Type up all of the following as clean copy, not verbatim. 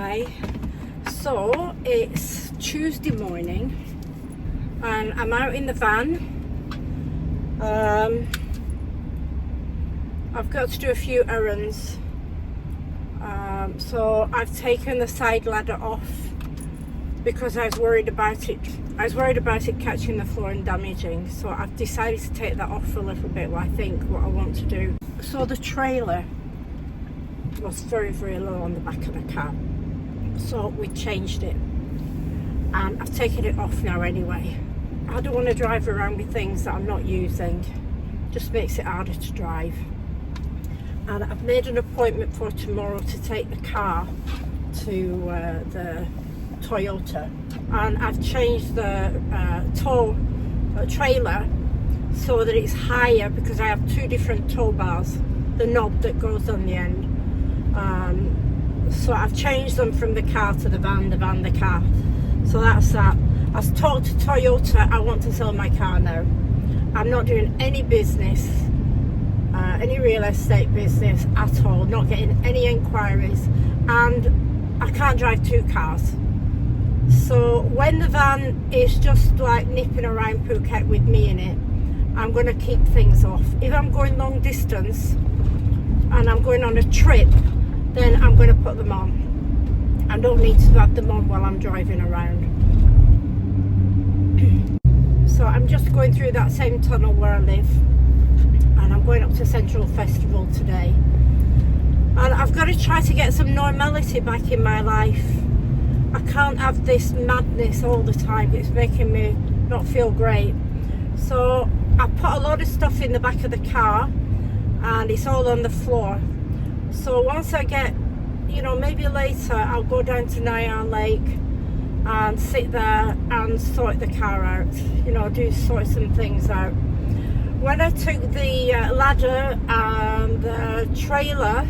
Hi, so it's Tuesday morning and I'm out in the van. I've got to do a few errands, so I've taken the side ladder off because I was worried about it catching the floor and damaging, so I've decided to take that off for a little bit while I think what I want to do. So the trailer was very, very low on the back of the car, so we changed it and I've taken it off now anyway. I don't want to drive around with things that I'm not using, just makes it harder to drive. And I've made an appointment for tomorrow to take the car to the Toyota, and I've changed the tow trailer so that it's higher because I have two different tow bars, the knob that goes on the end. So I've changed them from the car to the van, the car. So that's that. I've talked to Toyota. I want to sell my car now. I'm not doing any business, any real estate business at all, not getting any inquiries, and I can't drive two cars. So when the van is just like nipping around Phuket with me in it, I'm going to keep things off. If I'm going long distance and I'm going on a trip, then I'm going to put them on. I don't need to have them on while I'm driving around. So I'm just going through that same tunnel where I live, and I'm going up to Central Festival today. And I've got to try to get some normality back in my life. I can't have this madness all the time. It's making me not feel great. So I put a lot of stuff in the back of the car and it's all on the floor. So once I get, maybe later I'll go down to Nyan Lake and sit there and sort the car out, sort some things out. When I took the ladder and the trailer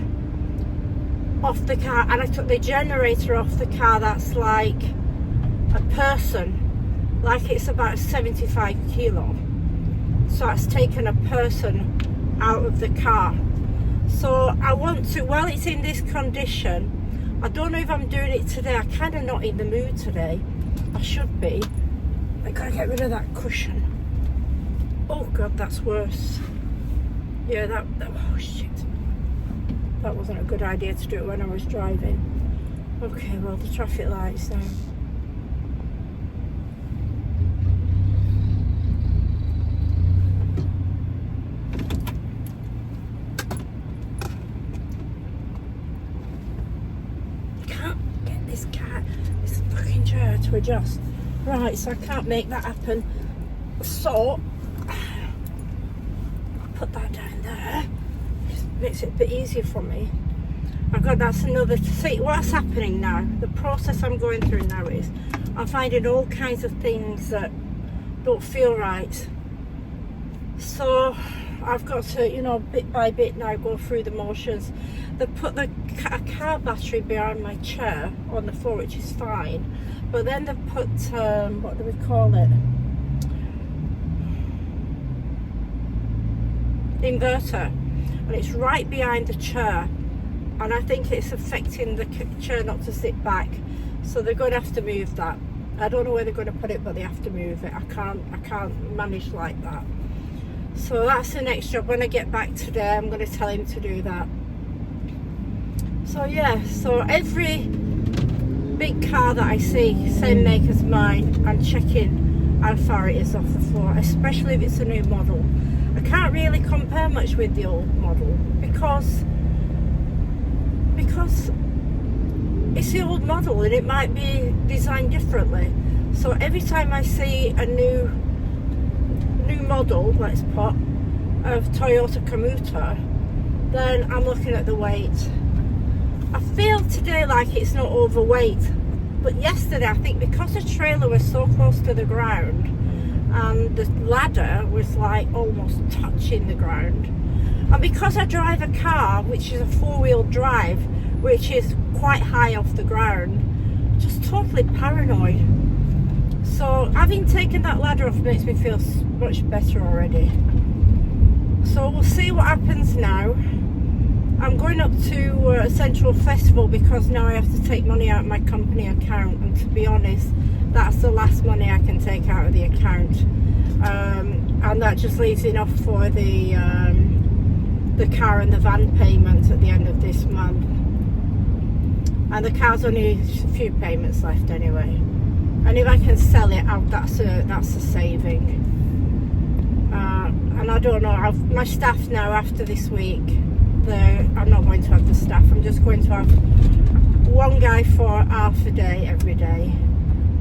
off the car and I took the generator off the car, that's like a person, like it's about 75 kilo. So that's taken a person out of the car. So I want to, while it's in this condition, I don't know if I'm doing it today. I'm kind of not in the mood today. I should be. I gotta get rid of that cushion. Oh God, that's worse. Yeah, that oh shit. That wasn't a good idea to do it when I was driving. Okay, well, the traffic lights now. This fucking chair to adjust. Right, so I can't make that happen. So put that down there. Just makes it a bit easier for me. That's another. See what's happening now. The process I'm going through now is I'm finding all kinds of things that don't feel right. So I've got to, bit by bit now go through the motions. They put a car battery behind my chair on the floor, which is fine. But then they put, what do we call it? Inverter. And it's right behind the chair. And I think it's affecting the chair not to sit back. So they're going to have to move that. I don't know where they're going to put it, but they have to move it. I can't manage like that. So that's the next job. When I get back today, I'm going to tell him to do that. So yeah, so every big car that I see, same make as mine, I'm checking how far it is off the floor, especially if it's a new model. I can't really compare much with the old model because it's the old model and it might be designed differently. So every time I see a new model, let's put, of Toyota commuter, then I'm looking at the weight. I feel today like it's not overweight, but yesterday I think because the trailer was so close to the ground and the ladder was like almost touching the ground, and because I drive a car which is a four-wheel drive which is quite high off the ground, just totally paranoid. So having taken that ladder off makes me feel much better already. So we'll see what happens now. I'm going up to Central Festival because now I have to take money out of my company account, and to be honest, that's the last money I can take out of the account, and that just leaves enough for the car and the van payment at the end of this month. And the car's only a few payments left anyway, and if I can sell it out, that's a saving. And I don't know, my staff now after this week, I'm not going to have the staff. I'm just going to have one guy for half a day every day,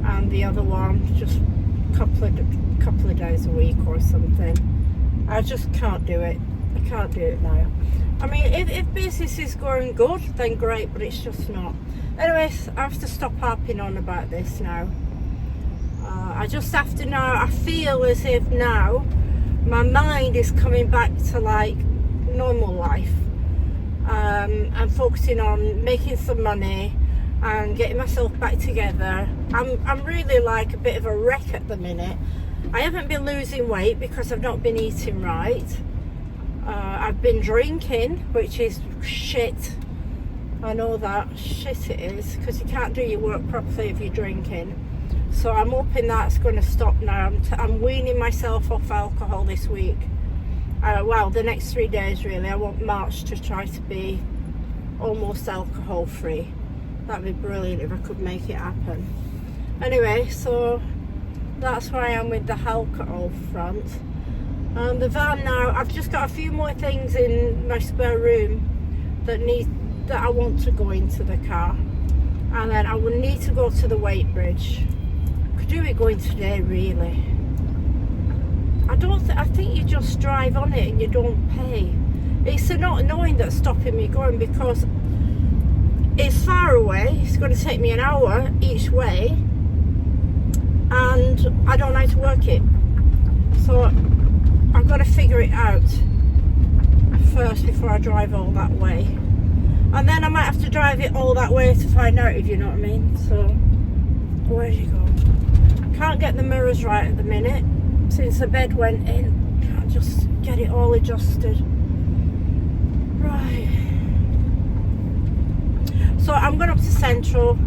and the other one just a couple of days a week or something. I just can't do it. I can't do it now. I mean, if business is going good, then great, but it's just not. Anyways, I have to stop harping on about this now. I just have to now, I feel as if now my mind is coming back to like normal life. I'm focusing on making some money and getting myself back together. I'm really like a bit of a wreck at the minute. I haven't been losing weight because I've not been eating right. I've been drinking, which is shit. I know that shit it is, because you can't do your work properly if you're drinking. So I'm hoping that's going to stop now. I'm weaning myself off alcohol this week. Well, the next 3 days really. I want March to try to be almost alcohol free. That'd be brilliant if I could make it happen. Anyway, so that's where I am with the alcohol front. And the van now, I've just got a few more things in my spare room that I want to go into the car, and then I will need to go to the weight bridge. Could do it going today really. I think you just drive on it and you don't pay. It's not annoying that's stopping me going, because it's far away. It's going to take me an hour each way, and I don't know how to work it. So I've got to figure it out first before I drive all that way. And then I might have to drive it all that way to find out, if you know what I mean. So, where do you go? Can't get the mirrors right at the minute. Since the bed went in, can't just get it all adjusted. Right. So I'm going up to Central,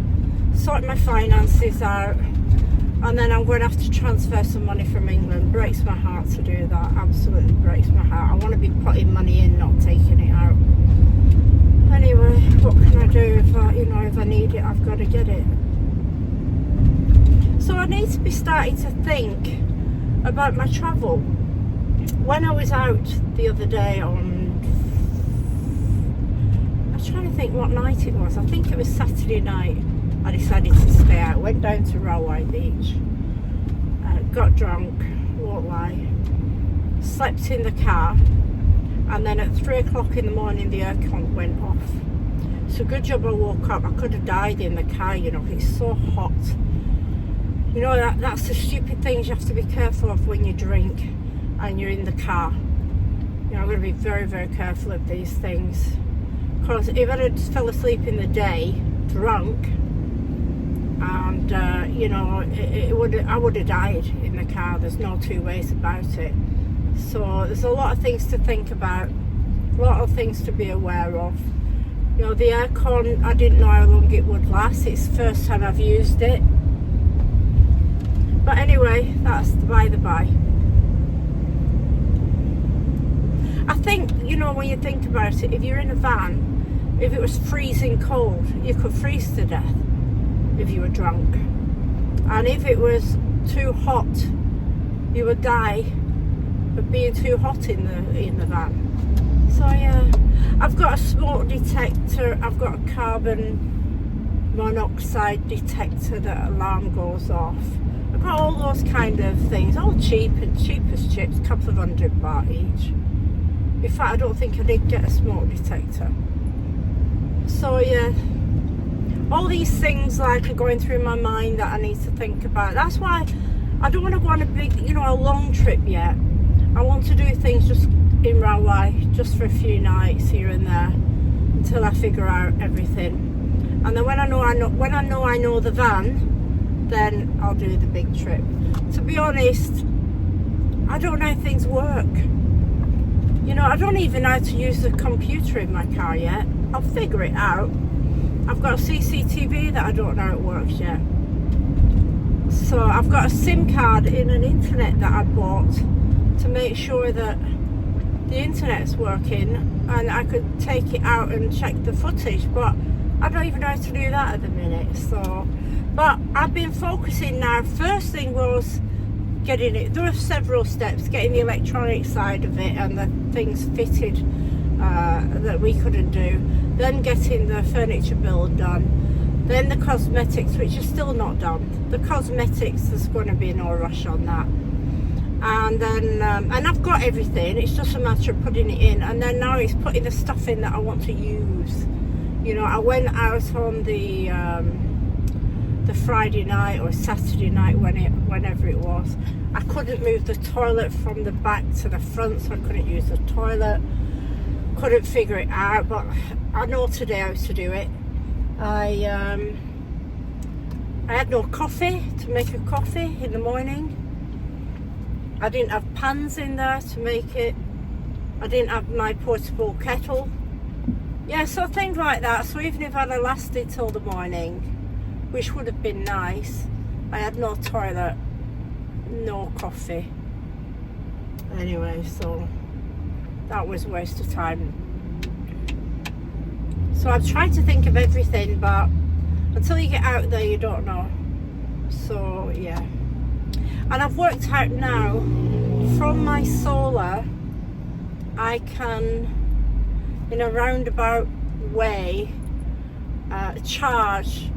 sort my finances out, and then I'm going to have to transfer some money from England. Breaks my heart to do that. Absolutely breaks my heart. I want to be putting money in, not taking it out. Anyway, what can I do if I need it? I've got to get it. So I need to be starting to think about my travel. When I was out the other day I'm trying to think what night it was. I think it was Saturday night. I decided to stay out. Went down to Railway Beach. Got drunk, won't lie. Slept in the car. And then at 3 o'clock in the morning the aircon went off. So good job I woke up. I could have died in the car, it's so hot. That's the stupid things you have to be careful of when you drink and you're in the car. I'm going to be very, very careful of these things. Because if I had fell asleep in the day, drunk, and I would have died in the car. There's no two ways about it. So there's a lot of things to think about, a lot of things to be aware of. The aircon, I didn't know how long it would last. It's the first time I've used it. But anyway, that's by the by. I think, when you think about it, if you're in a van, if it was freezing cold, you could freeze to death if you were drunk. And if it was too hot, you would die of being too hot in the van. So yeah, I've got a smoke detector, I've got a carbon monoxide detector that alarm goes off. I've got all those kind of things, all cheap as chips, a couple of £100 each. In fact, I don't think I did get a smoke detector. So yeah, all these things are going through my mind that I need to think about. That's why I don't want to go on a big, a long trip yet. I want to do things just in Railway, just for a few nights here and there, until I figure out everything. And then when I know the van, then I'll do the big trip. To be honest, I don't know how things work. You know, I don't even know how to use the computer in my car yet. I'll figure it out. I've got a CCTV that I don't know how it works yet. So I've got a SIM card in an internet that I bought to make sure that the internet's working and I could take it out and check the footage, but I don't even know how to do that at the minute. So, but I've been focusing now. First thing was getting it, there were several steps, getting the electronic side of it and the things fitted that we couldn't do, then getting the furniture build done, then the cosmetics, which is still not done. The cosmetics, there's going to be no rush on that. And then and I've got everything, it's just a matter of putting it in, and then now it's putting the stuff in that I want to use. You know, I went out on the Friday night or Saturday night, whenever it was. I couldn't move the toilet from the back to the front, so I couldn't use the toilet. Couldn't figure it out, but I know today how to do it. I had no coffee to make a coffee in the morning. I didn't have pans in there to make it. I didn't have my portable kettle. Yeah, so things like that. So even if I'd have lasted till the morning, which would have been nice, I had no toilet, no coffee. Anyway, so that was a waste of time. So I've tried to think of everything, but until you get out there, you don't know. So yeah. And I've worked out now, from my solar, I can, in a roundabout way, charge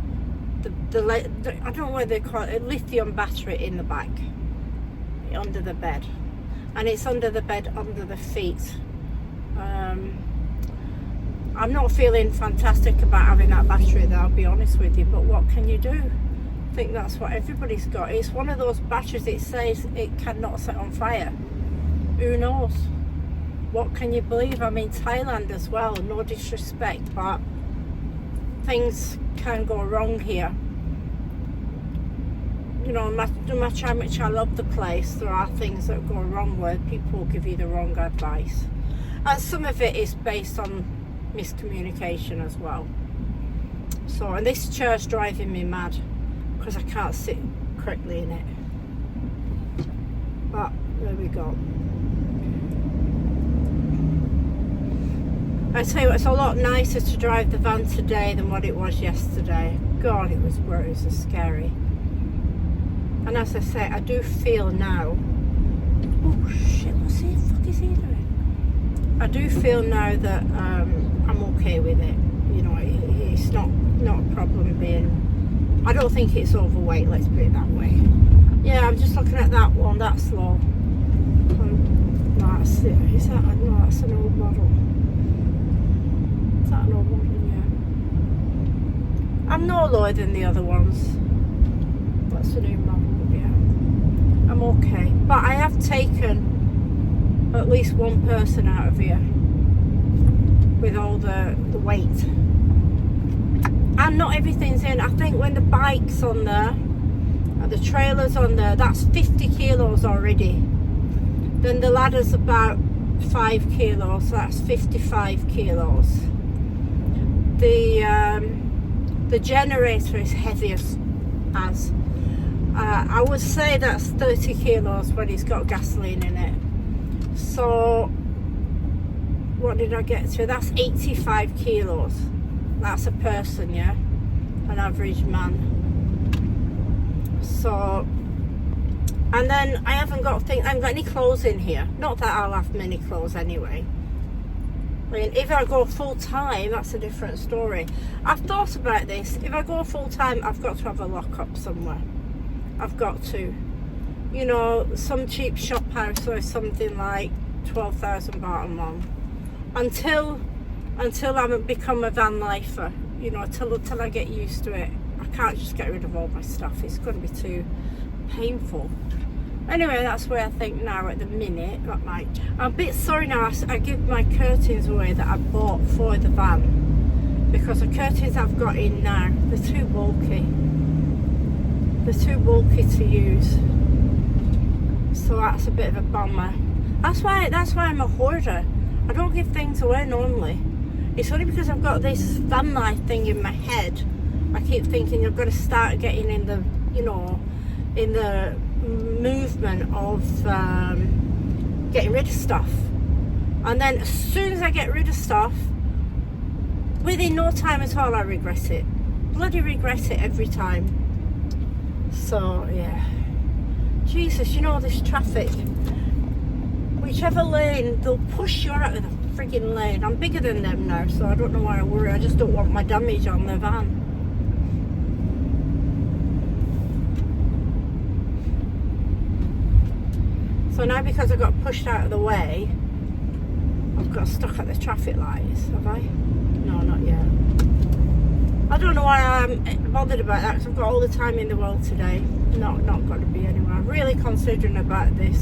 the I don't know what they call it, a lithium battery in the back, under the bed. And it's under the bed, under the feet. I'm not feeling fantastic about having that battery there, I'll be honest with you, but what can you do? I think that's what everybody's got. It's one of those batteries, it says it cannot set on fire. Who knows? What can you believe? I'm in Thailand as well, no disrespect, but things can go wrong here. You know, no matter how much I love the place, there are things that go wrong where people will give you the wrong advice. And some of it is based on miscommunication as well. So, and this chair's driving me mad because I can't sit correctly in it. But there we go. I tell you what, it's a lot nicer to drive the van today than what it was yesterday. God, it was scary. And as I say, I do feel now. Oh shit! What the fuck is he doing? I do feel now that I'm okay with it. You know, it's not a problem being. I don't think it's overweight. Let's put it that way. Yeah, I'm just looking at that one. That's low. That's it. Is that? No, that's an old model. Is that an old model? Yeah. I'm no lower than the other ones. That's a new model. Yeah. I'm okay. But I have taken at least one person out of here with all the weight. And not everything's in. I think when the bike's on there and the trailer's on there, that's 50 kilos already. Then the ladder's about 5 kilos, so that's 55 kilos. The generator is heaviest as I would say that's 30 kilos when it's got gasoline in it. So what did I get to? That's 85 kilos. That's a person, yeah, an average man. So, and then I haven't got any clothes in here. Not that I'll have many clothes anyway. I mean, if I go full time, that's a different story. I've thought about this. If I go full time, I've got to have a lock-up somewhere. I've got to. You know, some cheap shop house or something like 12,000 baht a month. Until I become a van lifer, you know, till I get used to it. I can't just get rid of all my stuff. It's going to be too painful. Anyway, that's where I think now at the minute. I'm a bit sorry now. I give my curtains away that I bought for the van because the curtains I've got in now, they're too bulky. They're too bulky to use. So that's a bit of a bummer. That's why I'm a hoarder. I don't give things away normally. It's only because I've got this van life thing in my head. I keep thinking you've got to start getting in the, you know, in the movement of getting rid of stuff. And then as soon as I get rid of stuff, within no time at all, I regret it. Bloody regret it every time. So, yeah. Jesus, you know, this traffic. Whichever lane, they'll push you out of the frigging lane. I'm bigger than them now, so I don't know why I worry. I just don't want my damage on the van. So now because I got pushed out of the way, I've got stuck at the traffic lights, have I? No, not yet. I don't know why I'm bothered about that, because I've got all the time in the world today. Not got to be anywhere. I'm really considering about this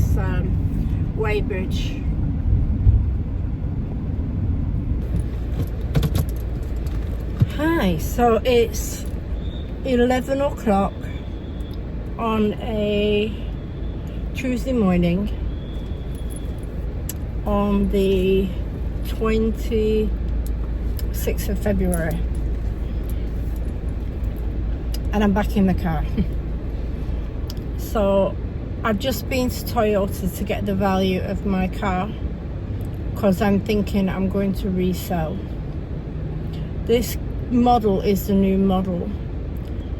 weighbridge. Hi, so it's 11 o'clock on a Tuesday morning on the 26th of February, and I'm back in the car. So I've just been to Toyota to get the value of my car, because I'm thinking I'm going to resell. This model is the new model,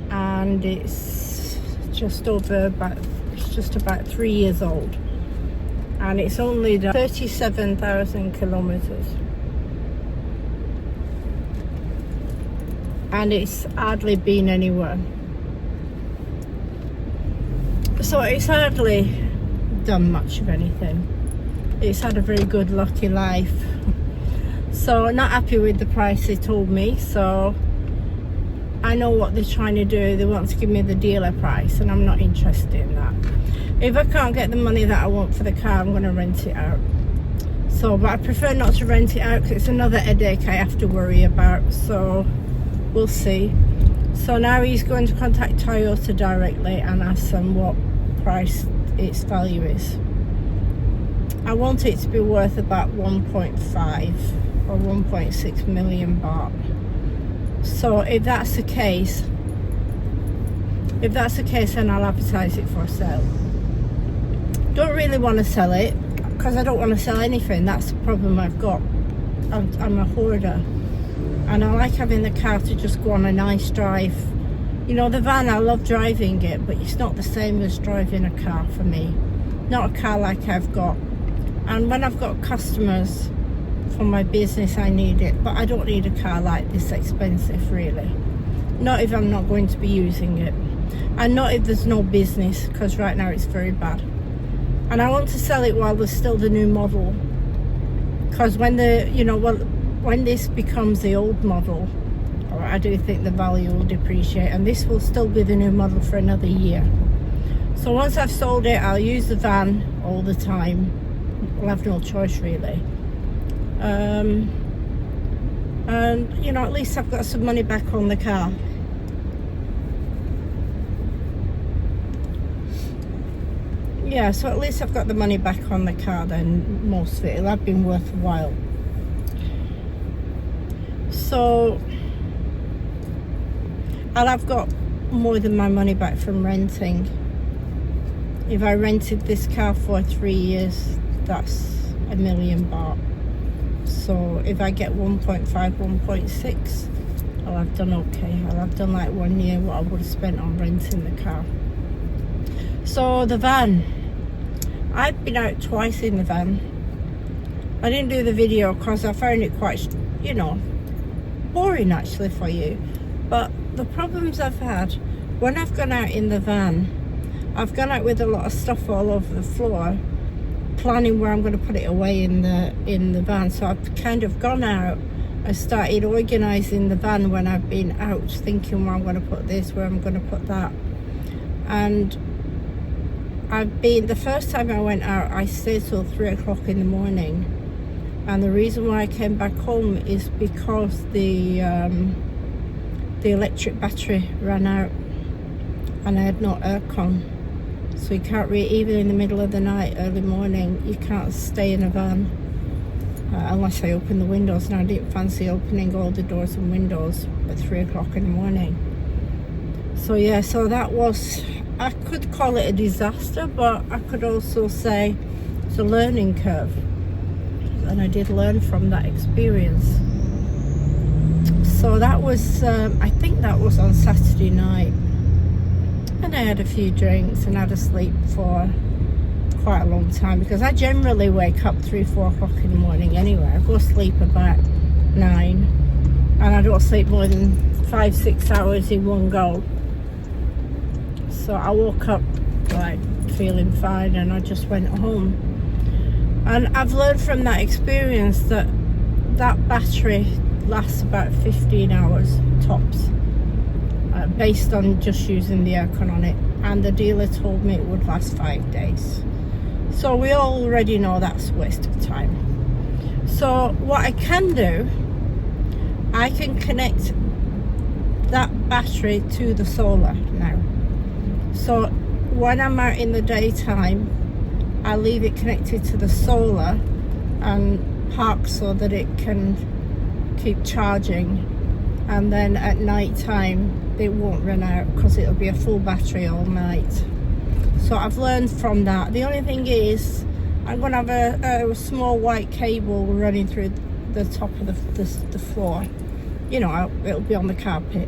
and it's just about 3 years old, and it's only done 37,000 kilometers, and it's hardly been anywhere. So it's hardly done much of anything. It's had a very good lucky life. So not happy with the price they told me, so I know what they're trying to do. They want to give me the dealer price, and I'm not interested in that. If I can't get the money that I want for the car, I'm going to rent it out. So, but I prefer not to rent it out, because it's another headache I have to worry about. So we'll see. So now he's going to contact Toyota directly and ask them what price its value is. I want it to be worth about 1.5 or 1.6 million baht. So if that's the case, then I'll advertise it for sale. Don't really want to sell it, because I don't want to sell anything. That's the problem I've got. I'm a hoarder, and I like having the car to just go on a nice drive. You know, the van, I love driving it, but it's not the same as driving a car for me. Not a car like I've got. And when I've got customers for my business, I need it, but I don't need a car like this expensive, really. Not if I'm not going to be using it, and not if there's no business, because right now it's very bad. And I want to sell it while there's still the new model, because when when this becomes the old model, I do think the value will depreciate, and this will still be the new model for another year. So once I've sold it, I'll use the van all the time. I'll have no choice, really. And at least I've got some money back on the car. Yeah, so at least I've got the money back on the car then. Most of it, it'll have been worth a while. So I'll have got more than my money back from renting. If I rented this car for 3 years, that's 1 million baht. So if I get 1.5, 1.6, I'll have done okay. I'll have done like 1 year what I would have spent on renting the car. So the van, I've been out twice in the van. I didn't do the video because I found it quite, boring actually for you. But the problems I've had when I've gone out in the van, I've gone out with a lot of stuff all over the floor, planning where I'm going to put it away in the van. So I've kind of gone out and started organising the van when I've been out, thinking where I'm going to put this, where I'm going to put that. And the first time I went out, I stayed till 3 o'clock in the morning, and the reason why I came back home is because the electric battery ran out, and I had no aircon. So you can't even in the middle of the night, early morning, you can't stay in a van. unless I open the windows, and I didn't fancy opening all the doors and windows at 3 o'clock in the morning. So yeah, so that was, I could call it a disaster, but I could also say it's a learning curve, and I did learn from that experience. So that was, I think that was on Saturday night, and I had a few drinks and had a sleep for quite a long time, because I generally wake up 3-4 o'clock in the morning anyway. I go to sleep about 9, and I don't sleep more than 5-6 hours in one go. So I woke up like feeling fine, and I just went home. And I've learned from that experience that that battery lasts about 15 hours tops, based on just using the aircon on it, and the dealer told me it would last 5 days. So we already know that's a waste of time. So what I can do, I can connect that battery to the solar now. So when I'm out in the daytime, I leave it connected to the solar and park so that it can keep charging, and then at night time it won't run out because it'll be a full battery all night. So I've learned from that. The only thing is, I'm going to have a small white cable running through the top of the floor. You know, it'll be on the carpet.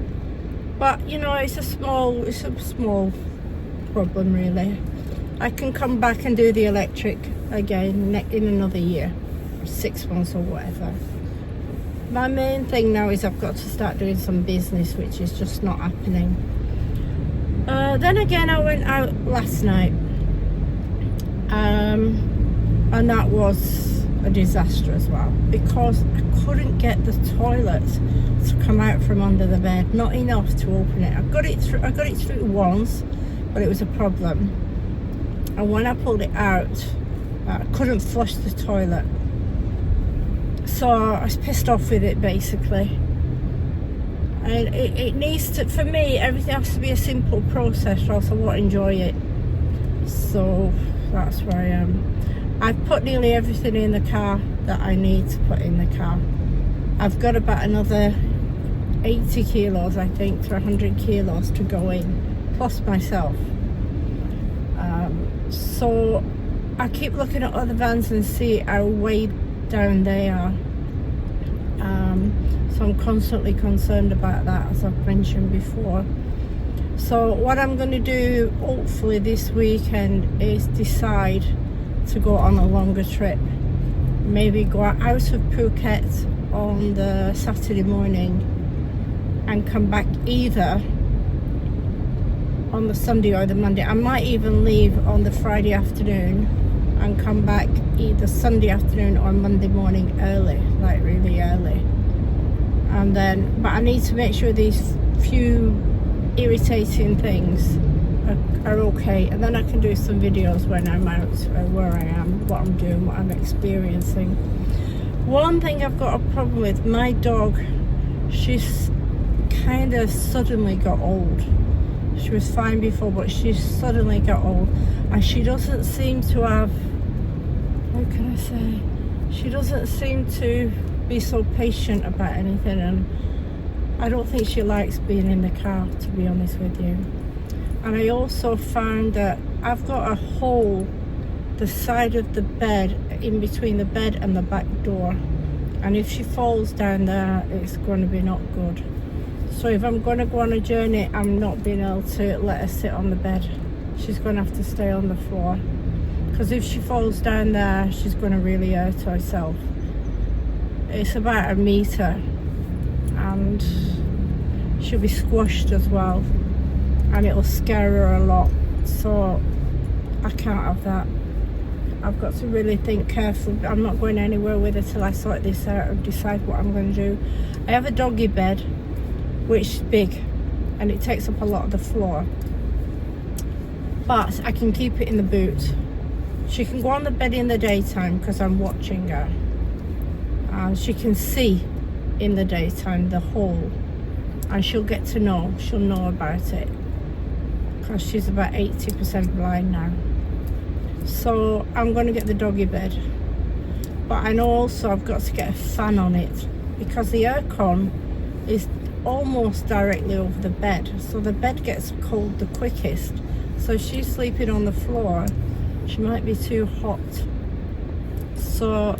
But, you know, it's a small problem, really. I can come back and do the electric again in another year, or 6 months or whatever. My main thing now is I've got to start doing some business, which is just not happening. Then again, I went out last night, and that was a disaster as well, because I couldn't get the toilet to come out from under the bed, not enough to open it. I got it through once, but it was a problem. And when I pulled it out, I couldn't flush the toilet. So I was pissed off with it, basically. And it needs to, for me, everything has to be a simple process, or else I won't enjoy it. So that's where I am. I've put nearly everything in the car that I need to put in the car. I've got about another 80 kilos, I think, to 100 kilos to go in, plus myself. So I keep looking at other vans and see how way down they are. So I'm constantly concerned about that, as I've mentioned before. So what I'm going to do, hopefully this weekend, is decide to go on a longer trip. Maybe go out of Phuket on the Saturday morning and come back either on the Sunday or the Monday. I might even leave on the Friday afternoon and come back either Sunday afternoon or Monday morning early, like really early. And then, but I need to make sure these few irritating things are okay, and then I can do some videos when I'm out, where I am, what I'm doing, what I'm experiencing. One thing I've got a problem with, my dog, she's kind of suddenly got old. She was fine before, but she suddenly got old, and she doesn't seem to have, what can I say, she doesn't seem to be so patient about anything, and I don't think she likes being in the car, to be honest with you. And I also found that I've got a hole the side of the bed, in between the bed and the back door, and if she falls down there, it's going to be not good. So if I'm going to go on a journey, I'm not being able to let her sit on the bed. She's going to have to stay on the floor, because if she falls down there, she's going to really hurt herself. It's about 1 meter, and she'll be squashed as well, and it'll scare her a lot. So I can't have that. I've got to really think carefully. I'm not going anywhere with her till I sort this out and decide what I'm going to do. I have a doggy bed, which is big, and it takes up a lot of the floor, but I can keep it in the boot. She can go on the bed in the daytime because I'm watching her, and she can see in the daytime the hole, and she'll know about it, because she's about 80% blind now. So I'm going to get the doggy bed. But I know also I've got to get a fan on it, because the aircon is almost directly over the bed, so the bed gets cold the quickest. So if she's sleeping on the floor, she might be too hot. So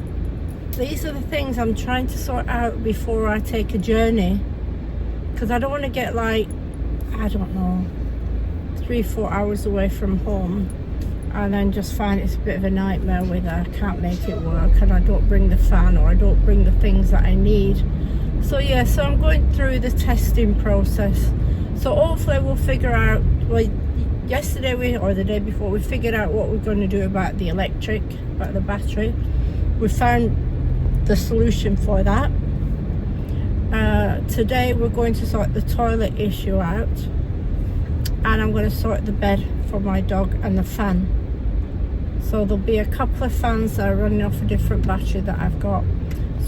these are the things I'm trying to sort out before I take a journey, because I don't want to get, like, I don't know, 3-4 hours away from home and then just find it's a bit of a nightmare with her. I can't make it work, and I don't bring the fan, or I don't bring the things that I need. So yeah, so I'm going through the testing process. So hopefully we'll figure out, well, yesterday or the day before, we figured out what we're going to do about the electric, about the battery. We found the solution for that. Today we're going to sort the toilet issue out, and I'm going to sort the bed for my dog and the fan. So there'll be a couple of fans that are running off a different battery that I've got.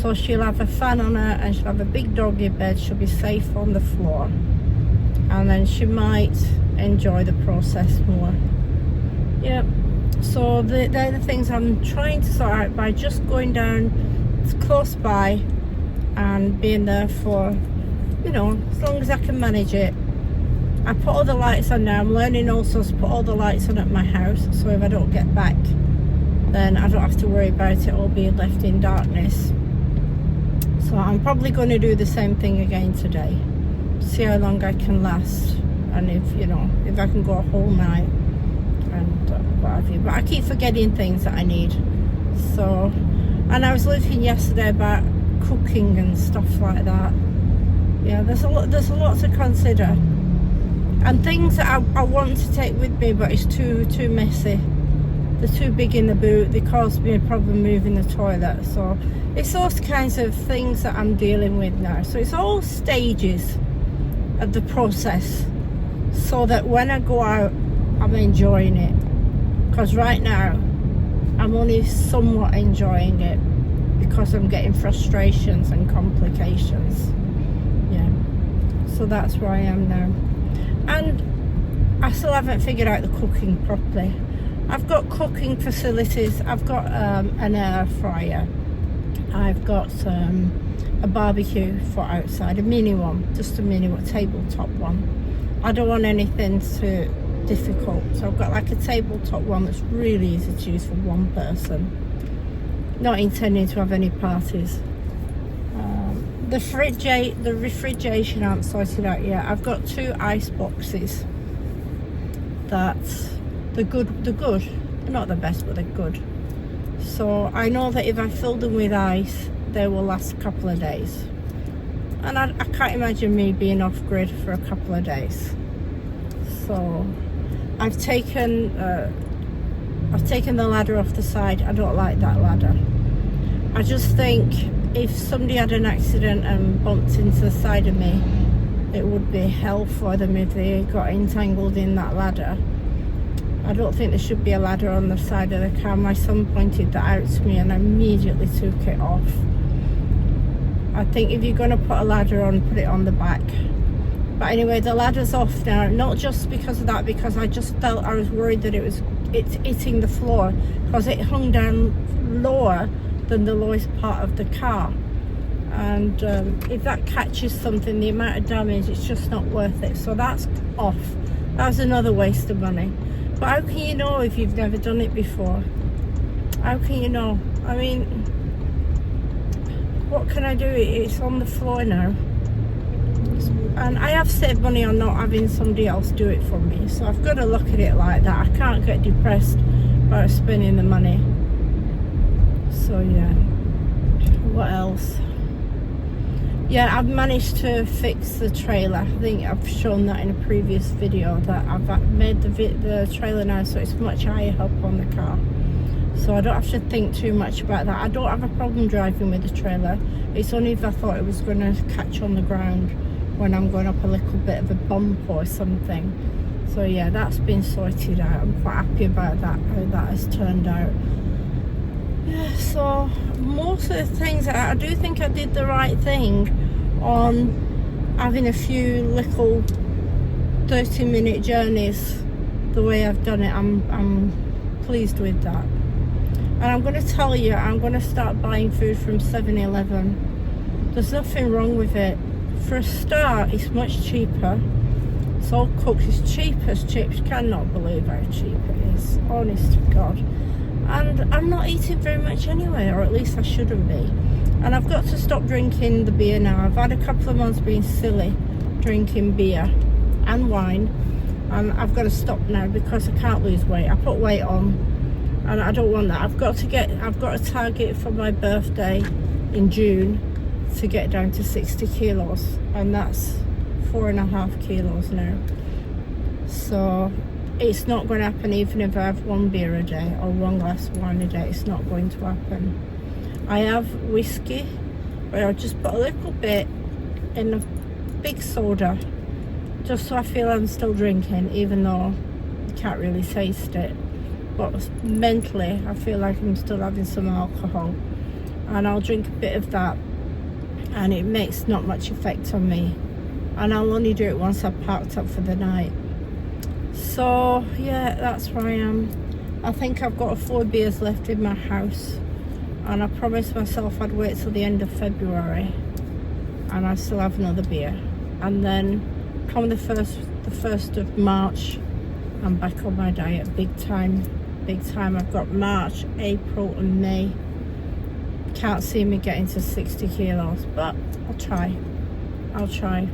So she'll have a fan on her, and she'll have a big doggy bed. She'll be safe on the floor, and then she might enjoy the process more. Yep. So they're the things I'm trying to sort out by just going down close by and being there for, you know, as long as I can manage it. I put all the lights on now. I'm learning also to put all the lights on at my house, so if I don't get back, then I don't have to worry about it all being left in darkness. So I'm probably going to do the same thing again today, see how long I can last, and if, you know, if I can go a whole night and what have you. But I keep forgetting things that I need. So, and I was looking yesterday about cooking and stuff like that. Yeah, there's a lot to consider, and things that I want to take with me, but it's too messy. They're too big in the boot. They cause me a problem moving the toilet. So it's those kinds of things that I'm dealing with now. So it's all stages of the process, so that when I go out, I'm enjoying it. Because right now, I'm only somewhat enjoying it, because I'm getting frustrations and complications. Yeah. So that's where I am now. And I still haven't figured out the cooking properly. I've got cooking facilities. I've got an air fryer. I've got a barbecue for outside, a mini one, just a mini one, tabletop one. I don't want anything too difficult, so I've got like a tabletop one that's really easy to use for one person. Not intending to have any parties. The refrigeration aren't sorted out yet. I've got 2 ice boxes that they're good. They're not the best, but they're good. So I know that if I fill them with ice, they will last a couple of days. And I can't imagine me being off grid for a couple of days. So I've taken the ladder off the side. I don't like that ladder. I just think if somebody had an accident and bumped into the side of me, it would be hell for them if they got entangled in that ladder. I don't think there should be a ladder on the side of the car. My son pointed that out to me and I immediately took it off. I think if you're going to put a ladder on, put it on the back. But anyway, the ladder's off now, not just because of that, because I just felt I was worried that it's hitting the floor, because it hung down lower than the lowest part of the car, and if that catches something, the amount of damage, it's just not worth it. So that's off. That's another waste of money. But how can you know if you've never done it before? How can you know? I mean, what can I do? It's on the floor now, and I have saved money on not having somebody else do it for me, so I've got to look at it like that. I can't get depressed about spending the money. So yeah, what else? Yeah, I've managed to fix the trailer. I think I've shown that in a previous video, that I've made the trailer now so it's much higher up on the car, so I don't have to think too much about that. I don't have a problem driving with the trailer. It's only if I thought it was going to catch on the ground when I'm going up a little bit of a bump or something. So yeah, that's been sorted out. I'm quite happy about that, how that has turned out. Yeah, so most of the things, I do think I did the right thing on having a few little 30-minute journeys the way I've done it. I'm pleased with that. And I'm going to tell you, I'm going to start buying food from 7-Eleven. There's nothing wrong with it. For a start, it's much cheaper. It's all cooked. It's cheap as chips. Cannot believe how cheap it is. Honest to God. And I'm not eating very much anyway, or at least I shouldn't be. And I've got to stop drinking the beer now. I've had a couple of months being silly drinking beer and wine, and I've got to stop now because I can't lose weight. I put weight on, and I don't want that. I've got a target for my birthday in June to get down to 60 kilos, and that's 4.5 kilos now. So it's not going to happen even if I have one beer a day or one glass of wine a day. It's not going to happen. I have whiskey, but I'll just put a little bit in a big soda, just so I feel I'm still drinking, even though I can't really taste it. But mentally, I feel like I'm still having some alcohol. And I'll drink a bit of that, and it makes not much effect on me. And I'll only do it once I've parked up for the night. So, yeah, that's where I am. I think I've got 4 beers left in my house. And I promised myself I'd wait till the end of February, and I still have another beer. And then come the 1st of March, I'm back on my diet big time. I've got March, April and May. Can't see me getting to 60 kilos, but I'll try.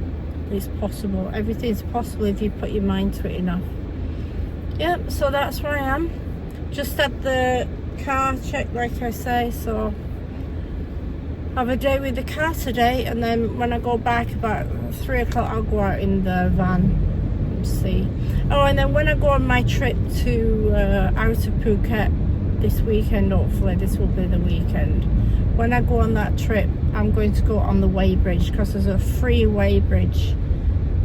It's possible. Everything's possible if you put your mind to it enough. Yep, so that's where I am. Just had the car check, like I say, so I have a day with the car today, and then when I go back about 3 o'clock I'll go out in the van and see. Oh, and then when I go on my trip to out of Phuket this weekend, hopefully this will be the weekend, when I go on that trip I'm going to go on the weighbridge, because there's a free weighbridge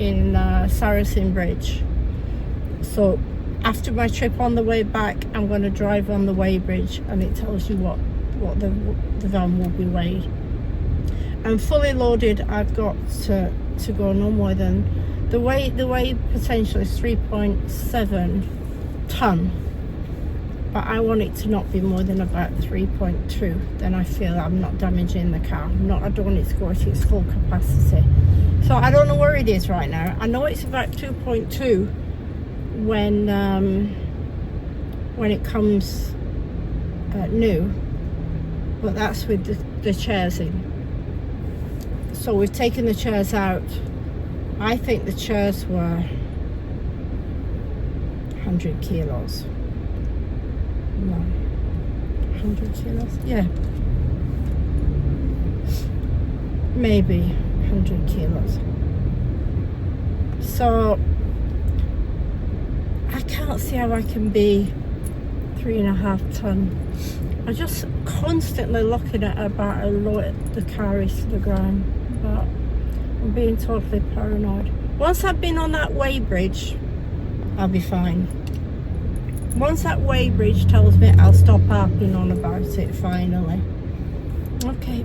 in Saracen Bridge. So after my trip on the way back, I'm going to drive on the weighbridge, and it tells you what the van will be weighed. And fully loaded, I've got to go no more than the weight potential is 3.7 ton, but I want it to not be more than about 3.2. Then I feel I'm not damaging the car. I don't want it to go to its full capacity. So I don't know where it is right now. I know it's about 2.2 when it comes new, but that's with the chairs in. So we've taken the chairs out. I think the chairs were 100 kilos. No, 100 kilos? Yeah. Maybe 100 kilos. So I can't see how I can be 3.5 ton. I'm just constantly looking at about how low the car is to the ground, but I'm being totally paranoid. Once I've been on that weighbridge, I'll be fine. Once that weighbridge tells me, I'll stop harping on about it finally. Okay.